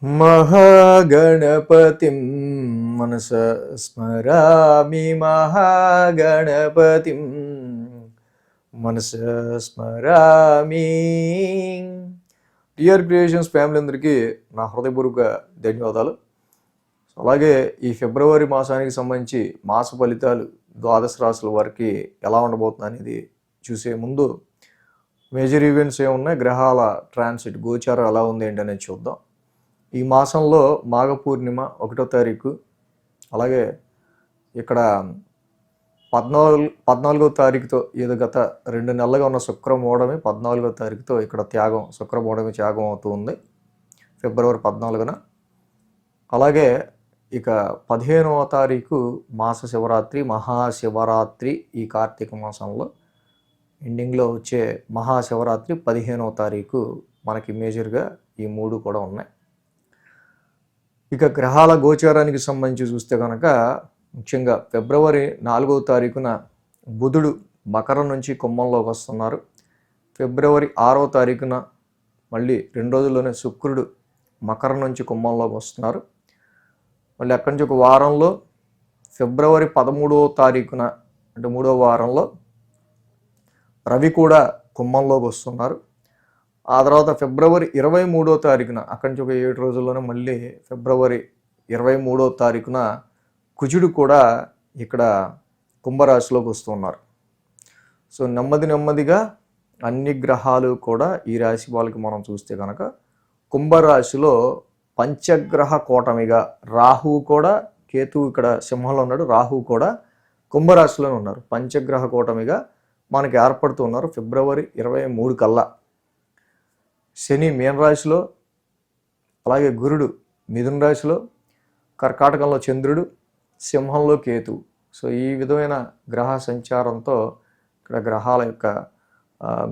महागणपतिं मनसा स्मरामि महागणपतिं మనసా స్మరామి. TR creations family అందరికీ నా హృదయపూర్వక ధన్యవాదాలు. అలాగే ఈ ఫిబ్రవరి మాసానికి సంబంధించి మాస ఫలితాలు ద్వాదశ రాశుల వారికి ఎలా ఉండబోతుంది అనేది చూసే ముందు మేజర్ ఈవెంట్స్ ఏమున్నాయి, గ్రహాల ట్రాన్సిట్ గోచారం ఎలా ఉంది ఏంటి అనేది చూద్దాం. ఈ మాసంలో మాఘ పూర్ణిమ 1వ తారీఖు, అలాగే ఇక్కడ 14వ తారీఖుతో ఏదో గత 2 నెలలుగా ఉన్న శుక్రమూఢమి 14వ తారీఖుతో ఇక్కడ శుక్రమూఢమి త్యాగం అవుతుంది ఫిబ్రవరి 14న. అలాగే ఇక 15వ తారీఖు మాస శివరాత్రి, మహాశివరాత్రి. ఈ కార్తీక మాసంలో ఎండింగ్లో వచ్చే మహాశివరాత్రి 15వ తారీఖు మనకి మేజర్గా ఈ 3 కూడా ఉన్నాయి. ఇక గ్రహాల గోచారానికి సంబంధించి చూస్తే కనుక ముఖ్యంగా ఫిబ్రవరి 4వ తారీఖున బుధుడు మకరం నుంచి కుంభంలోకి వస్తున్నారు. ఫిబ్రవరి 6వ తారీఖున మళ్ళీ 2 రోజుల్లోనే శుక్రుడు మకరం నుంచి కుంభంలోకి వస్తున్నారు. మళ్ళీ అక్కడి నుంచి ఒక వారంలో ఫిబ్రవరి 13వ తారీఖున అంటే 3వ వారంలో రవి కూడా కుంభంలోకి వస్తున్నారు. ఆ తర్వాత ఫిబ్రవరి 23వ తారీఖున అక్కడి నుంచి ఒక 7 రోజుల్లోనే మళ్ళీ ఫిబ్రవరి 23వ తారీఖున కుజుడు కూడా ఇక్కడ కుంభరాశిలోకి వస్తున్నారు. సో నెమ్మదిగా అన్ని గ్రహాలు కూడా ఈ రాశి వాళ్ళకి మనం చూస్తే కనుక కుంభరాశిలో పంచగ్రహ కూటమిగా రాహువు కూడా, కేతువు ఇక్కడ సింహంలో ఉన్నాడు, రాహువు కూడా కుంభరాశిలోనే ఉన్నారు. పంచగ్రహ కూటమిగా మనకి ఏర్పడుతున్నారు. ఫిబ్రవరి 23 కల్లా శని మీనరాశిలో, అలాగే గురుడు మిథున రాశిలో, కర్కాటకంలో చంద్రుడు, సింహంలో కేతువు. సో ఈ విధమైన గ్రహ సంచారంతో ఇక్కడ గ్రహాల యొక్క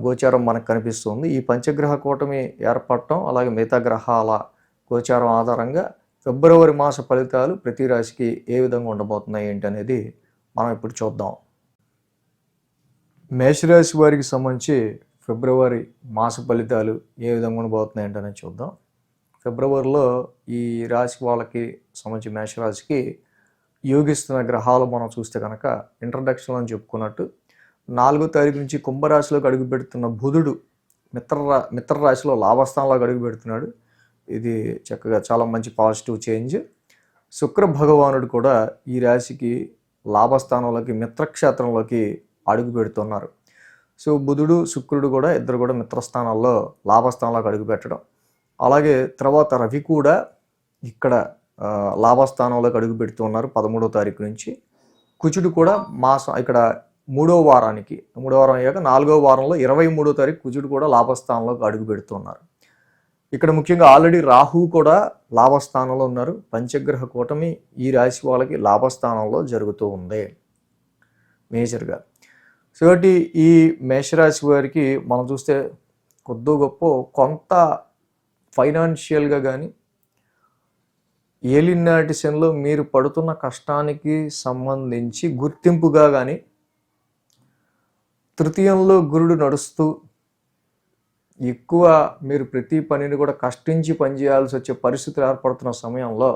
గోచారం మనకు కనిపిస్తుంది. ఈ పంచగ్రహ కూటమి ఏర్పడటం, అలాగే మిగతా గ్రహాల గోచారం ఆధారంగా ఫిబ్రవరి మాస ఫలితాలు ప్రతి రాశికి ఏ విధంగా ఉండబోతున్నాయి ఏంటి అనేది మనం ఇప్పుడు చూద్దాం. మేషరాశి వారికి సంబంధించి ఫిబ్రవరి మాస ఫలితాలు ఏ విధంగా ఉండబోతున్నాయి ఏంటనేది చూద్దాం. ఫిబ్రవరిలో ఈ రాశి వాళ్ళకి సంబంధించి మేషరాశికి యోగిస్తున్న గ్రహాలు మనం చూస్తే కనుక ఇంట్రడక్షన్లో చెప్పుకున్నట్టు 4వ తారీఖు నుంచి కుంభరాశిలోకి అడుగు పెడుతున్న బుధుడు మిత్ర రాశిలో లాభస్థానంలోకి అడుగు పెడుతున్నాడు. ఇది చక్కగా చాలా మంచి పాజిటివ్ చేంజ్. శుక్ర భగవానుడు కూడా ఈ రాశికి లాభస్థానంలోకి మిత్రక్షేత్రంలోకి అడుగు పెడుతున్నారు. సో బుధుడు శుక్రుడు కూడా ఇద్దరు కూడా మిత్రస్థానాల్లో లాభస్థానంలోకి అడుగు పెట్టడం, అలాగే తర్వాత రవి కూడా ఇక్కడ లాభస్థానంలోకి అడుగు పెడుతున్నారు 13వ తారీఖు నుంచి. కుజుడు కూడా ఇక్కడ 3వ వారం అయ్యాక 4వ వారంలో 23వ తారీఖు కుజుడు కూడా లాభస్థానంలోకి అడుగు పెడుతున్నారు. ఇక్కడ ముఖ్యంగా ఆల్రెడీ రాహువు కూడా లాభస్థానంలో ఉన్నారు. పంచగ్రహ కూటమి ఈ రాశి వాళ్ళకి లాభస్థానంలో జరుగుతూ ఉంది మేజర్గా. సో కాబట్టి ఈ మేషరాశి వారికి మనం చూస్తే కొద్దో గొప్ప కొంత ఫైనాన్షియల్గా కానీ, ఏలినాటి శనిలో మీరు పడుతున్న కష్టానికి సంబంధించి గుర్తింపుగా కానీ, తృతీయంలో గురుడు నడుస్తూ ఎక్కువ మీరు ప్రతి పనిని కూడా కష్టించి పనిచేయాల్సి వచ్చే పరిస్థితులు ఏర్పడుతున్న సమయంలో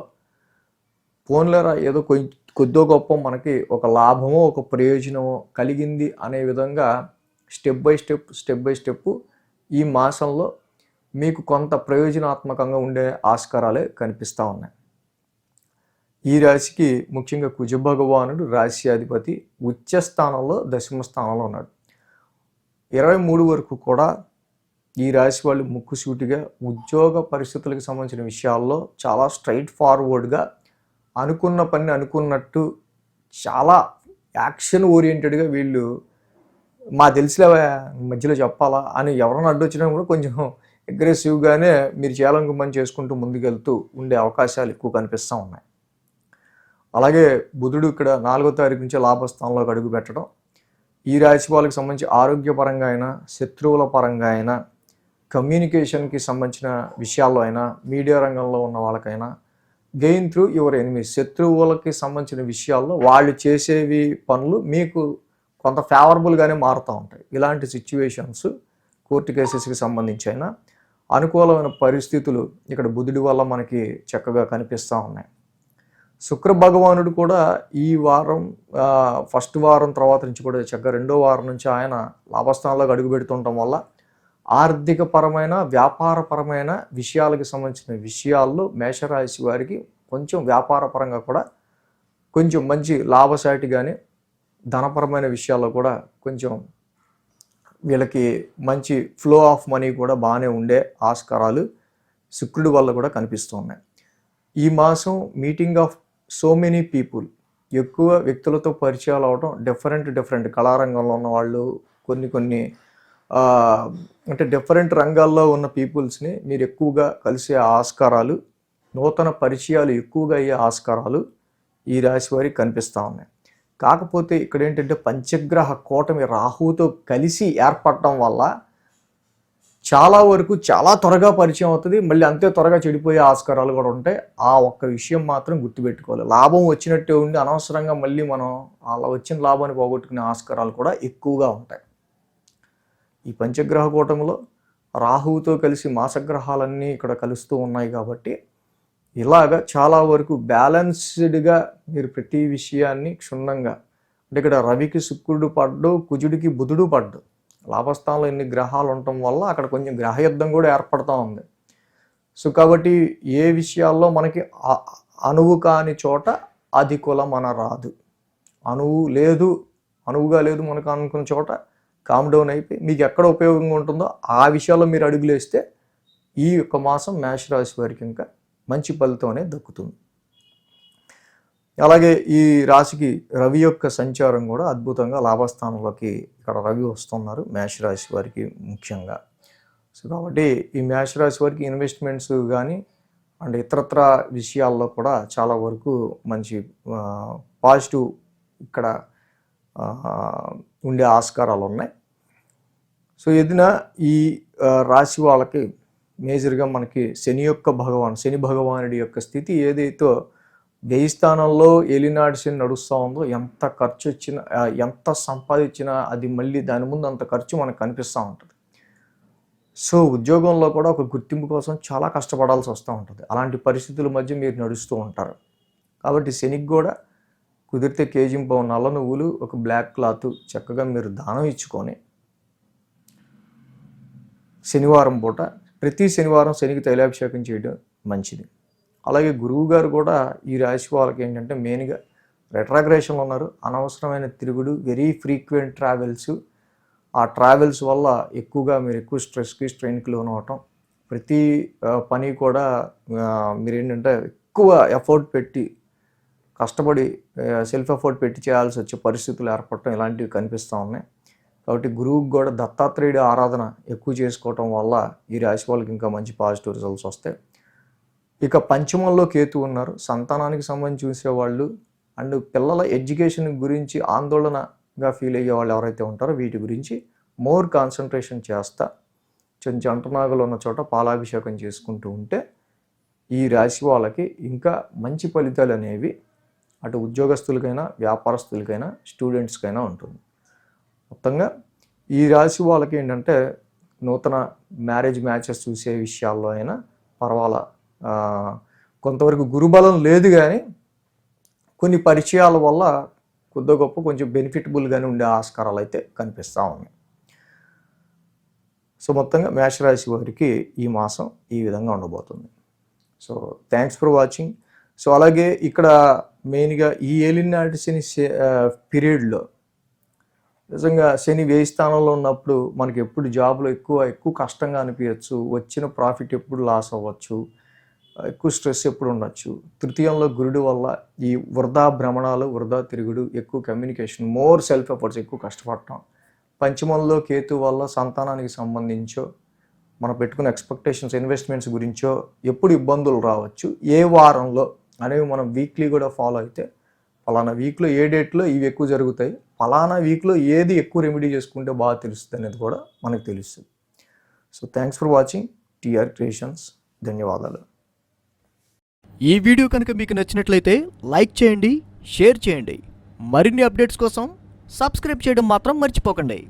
ఫోన్లరా ఏదో కొద్దో గొప్ప మనకి ఒక లాభమో ఒక ప్రయోజనమో కలిగింది అనే విధంగా స్టెప్ బై స్టెప్ ఈ మాసంలో మీకు కొంత ప్రయోజనాత్మకంగా ఉండే ఆస్కారాలే కనిపిస్తూ ఉన్నాయి. ఈ రాశికి ముఖ్యంగా కుజ భగవానుడు రాశ్యాధిపతి ఉచ్చ స్థానంలో, దశమ స్థానంలో ఉన్నాడు. 23 వరకు కూడా ఈ రాశి వాళ్ళు ముక్కుసూటిగా ఉద్యోగ పరిస్థితులకు సంబంధించిన విషయాల్లో చాలా స్ట్రైట్ ఫార్వర్డ్గా అనుకున్న పని అనుకున్నట్టు చాలా యాక్షన్ ఓరియంటెడ్గా వీళ్ళు మా తెలిసిలేవా మధ్యలో చెప్పాలా అని ఎవరైనా అడ్డొచ్చినా కూడా కొంచెం అగ్రెసివ్గానే మీరు చేయాలనుకున్న పని చేసుకుంటూ ముందుకెళ్తూ ఉండే అవకాశాలు ఎక్కువ కనిపిస్తూ ఉన్నాయి. అలాగే బుధుడు ఇక్కడ 4వ తారీఖు నుంచి లాభస్థానంలోకి అడుగు పెట్టడం ఈ రాశి వాళ్ళకి సంబంధించి ఆరోగ్యపరంగా అయినా, శత్రువుల పరంగా అయినా, కమ్యూనికేషన్కి సంబంధించిన విషయాల్లో అయినా, మీడియా రంగంలో ఉన్న వాళ్ళకైనా గెయిన్ త్రూ యువర్ ఎనిమీస్, శత్రువులకి సంబంధించిన విషయాల్లో వాళ్ళు చేసేవి పనులు మీకు కొంత ఫేవరబుల్గానే మారుతూ ఉంటాయి. ఇలాంటి సిచ్యువేషన్స్ కోర్టు కేసెస్కి సంబంధించి అయినా, అనుకూలమైన పరిస్థితులు ఇక్కడ బుధుడి వల్ల మనకి చక్కగా కనిపిస్తూ ఉన్నాయి. శుక్ర భగవానుడు కూడా ఈ వారం ఫస్ట్ వారం తర్వాత నుంచి కూడా చక్కగా రెండో వారం నుంచి ఆయన లాభస్థానంలోకి అడుగు పెడుతుండటం వల్ల ఆర్థికపరమైన వ్యాపారపరమైన విషయాలకు సంబంధించిన విషయాల్లో మేషరాశి వారికి కొంచెం వ్యాపారపరంగా కూడా కొంచెం మంచి లాభసాటి కానీ ధనపరమైన విషయాల్లో కూడా కొంచెం వీళ్ళకి మంచి ఫ్లో ఆఫ్ మనీ కూడా బాగానే ఉండే ఆస్కారాలు శుక్రుడి వల్ల కూడా కనిపిస్తున్నాయి. ఈ మాసం meeting of so many people, ఎక్కువ వ్యక్తులతో పరిచయాలు అవడం, డిఫరెంట్ కళారంగంలో ఉన్న వాళ్ళు కొన్ని అంటే డిఫరెంట్ రంగాల్లో ఉన్న పీపుల్స్ని మీరు ఎక్కువగా కలిసే ఆస్కారాలు, నూతన పరిచయాలు ఎక్కువగా అయ్యే ఆస్కారాలు ఈ రాశి వారికి కనిపిస్తూ ఉన్నాయి. కాకపోతే ఇక్కడ ఏంటంటే పంచగ్రహ కూటమి రాహుతో కలిసి ఏర్పడటం వల్ల చాలా వరకు చాలా త్వరగా పరిచయం అవుతుంది, మళ్ళీ అంతే త్వరగా చెడిపోయే ఆస్కారాలు కూడా ఉంటాయి. ఆ ఒక్క విషయం మాత్రం గుర్తుపెట్టుకోవాలి. లాభం వచ్చినట్టే ఉండి అనవసరంగా మళ్ళీ మనం అలా వచ్చిన లాభాన్ని పోగొట్టుకునే ఆస్కారాలు కూడా ఎక్కువగా ఉంటాయి. ఈ పంచగ్రహ కూటమిలో రాహువుతో కలిసి మాసగ్రహాలన్నీ ఇక్కడ కలుస్తూ ఉన్నాయి కాబట్టి ఇలాగ చాలా వరకు బ్యాలెన్స్డ్గా మీరు ప్రతి విషయాన్ని క్షుణ్ణంగా, అంటే ఇక్కడ రవికి శుక్రుడు పడ్డు, కుజుడికి బుధుడు పడ్డు, లాభస్థానంలో ఎన్ని గ్రహాలు ఉండటం వల్ల అక్కడ కొంచెం గ్రహయుద్ధం కూడా ఏర్పడుతూ ఉంది. సో కాబట్టి ఏ విషయాల్లో మనకి అనువు కాని చోట అధికులం అనరాదు. అనువుగా లేదు మనకు అనుకున్న చోట కామ్ డౌన్ అయిపోయి మీకు ఎక్కడ ఉపయోగంగా ఉంటుందో ఆ విషయాల్లో మీరు అడుగులేస్తే ఈ యొక్క మాసం మేషరాశి వారికి ఇంకా మంచి ఫలితం అనేది దక్కుతుంది. అలాగే ఈ రాశికి రవి యొక్క సంచారం కూడా అద్భుతంగా లాభస్థానంలోకి ఇక్కడ రవి వస్తున్నారు మేషరాశి వారికి ముఖ్యంగా. సో కాబట్టి ఈ మేషరాశి వారికి ఇన్వెస్ట్మెంట్స్ కానీ అండ్ ఇతరత్ర విషయాల్లో కూడా చాలా వరకు మంచి పాజిటివ్ ఇక్కడ ఉండే ఆస్కారాలు ఉన్నాయి. సో ఏదైనా ఈ రాశి వాళ్ళకి మేజర్గా మనకి శని భగవానుడి యొక్క స్థితి ఏదైతే వ్యయ స్థానంలో ఏలినాటి శని నడుస్తూ ఉందో, ఎంత ఖర్చు వచ్చినా ఎంత సంపాదించినా అది మళ్ళీ దాని ముందు అంత ఖర్చు మనకు కనిపిస్తూ ఉంటుంది. సో ఉద్యోగంలో కూడా ఒక గుర్తింపు కోసం చాలా కష్టపడాల్సి వస్తూ ఉంటుంది. అలాంటి పరిస్థితుల మధ్య మీరు నడుస్తూ ఉంటారు. కాబట్టి శనికి కూడా కుదిరితే కేజింపు నల్ల నువ్వులు, ఒక బ్లాక్ క్లాత్ చక్కగా మీరు దానం ఇచ్చుకొని శనివారం పూట ప్రతి శనివారం శనికి తైలాభిషేకం చేయడం మంచిది. అలాగే గురువు గారు కూడా ఈ రాశి వాళ్ళకి ఏంటంటే మెయిన్గా రెట్రాగ్రేషన్లో ఉన్నారు. అనవసరమైన తిరుగుడు, వెరీ ఫ్రీక్వెంట్ ట్రావెల్స్, ఆ ట్రావెల్స్ వల్ల ఎక్కువగా మీరు ఎక్కువ స్ట్రెస్కి స్ట్రెయిన్కి లోన్ అవటం, ప్రతి పని కూడా మీరు ఏంటంటే ఎక్కువ ఎఫర్ట్ పెట్టి కష్టపడి సెల్ఫ్ ఎఫర్ట్ పెట్టి చేయాల్సి వచ్చే పరిస్థితులు ఏర్పడటం ఇలాంటివి కనిపిస్తూ ఉన్నాయి. కాబట్టి గురువుకి కూడా దత్తాత్రేయుడి ఆరాధన ఎక్కువ చేసుకోవటం వల్ల ఈ రాశి వాళ్ళకి ఇంకా మంచి పాజిటివ్ రిజల్ట్స్ వస్తాయి. ఇక పంచమంలో కేతు ఉన్నారు. సంతానానికి సంబంధించి చూసేవాళ్ళు అండ్ పిల్లల ఎడ్యుకేషన్ గురించి ఆందోళనగా ఫీల్ అయ్యే వాళ్ళు ఎవరైతే ఉంటారో వీటి గురించి మోర్ కాన్సన్ట్రేషన్ చేస్తా జంటనాగులు ఉన్న చోట పాలాభిషేకం చేసుకుంటూ ఉంటే ఈ రాశి వాళ్ళకి ఇంకా మంచి ఫలితాలు అనేవి అటు ఉద్యోగస్తులకైనా వ్యాపారస్తులకైనా స్టూడెంట్స్కైనా ఉంటుంది. మొత్తంగా ఈ రాశి వాళ్ళకి ఏంటంటే నూతన మ్యారేజ్ మ్యాచెస్ చూసే విషయాల్లో అయినా పర్వాలా, కొంతవరకు గురుబలం లేదు కానీ కొన్ని పరిచయాల వల్ల కొద్ది గొప్ప కొంచెం బెనిఫిటబుల్గానే ఉండే ఆస్కారాలు అయితే కనిపిస్తూ ఉన్నాయి. సో మొత్తంగా మేషరాశి వారికి ఈ మాసం ఈ విధంగా ఉండబోతుంది. So thanks for watching. So అలాగే ఇక్కడ మెయిన్గా ఈ ఏలినాటి శని పీరియడ్లో నిజంగా శని వ్యయ స్థానంలో ఉన్నప్పుడు మనకి ఎప్పుడు జాబ్లో ఎక్కువ కష్టంగా అనిపించవచ్చు, వచ్చిన ప్రాఫిట్ ఎప్పుడు లాస్ అవ్వచ్చు, ఎక్కువ స్ట్రెస్ ఎప్పుడు ఉండొచ్చు. తృతీయంలో గురుడు వల్ల ఈ వృధా భ్రమణాలు, వృధా తిరుగుడు, ఎక్కువ కమ్యూనికేషన్, మోర్ సెల్ఫ్ ఎఫర్ట్స్, ఎక్కువ కష్టపడటం. పంచమంలో కేతు వల్ల సంతానానికి సంబంధించో మనం పెట్టుకున్న ఎక్స్పెక్టేషన్స్, ఇన్వెస్ట్మెంట్స్ గురించో ఎప్పుడు ఇబ్బందులు రావచ్చు, ఏ వారంలో అనేవి మనం వీక్లీ కూడా ఫాలో అయితే ఫలానా వీక్లో ఏ డేట్లో ఇవి ఎక్కువ జరుగుతాయి, ఫలానా వీక్లో ఏది ఎక్కువ రెమెడీ చేసుకుంటే బాగా తెలుస్తుంది అనేది కూడా మనకు తెలుస్తుంది. So thanks for watching TR creations. ధన్యవాదాలు. ఈ వీడియో కనుక మీకు నచ్చినట్లయితే లైక్ చేయండి, షేర్ చేయండి. మరిన్ని అప్డేట్స్ కోసం సబ్స్క్రైబ్ చేయడం మాత్రం మర్చిపోకండి.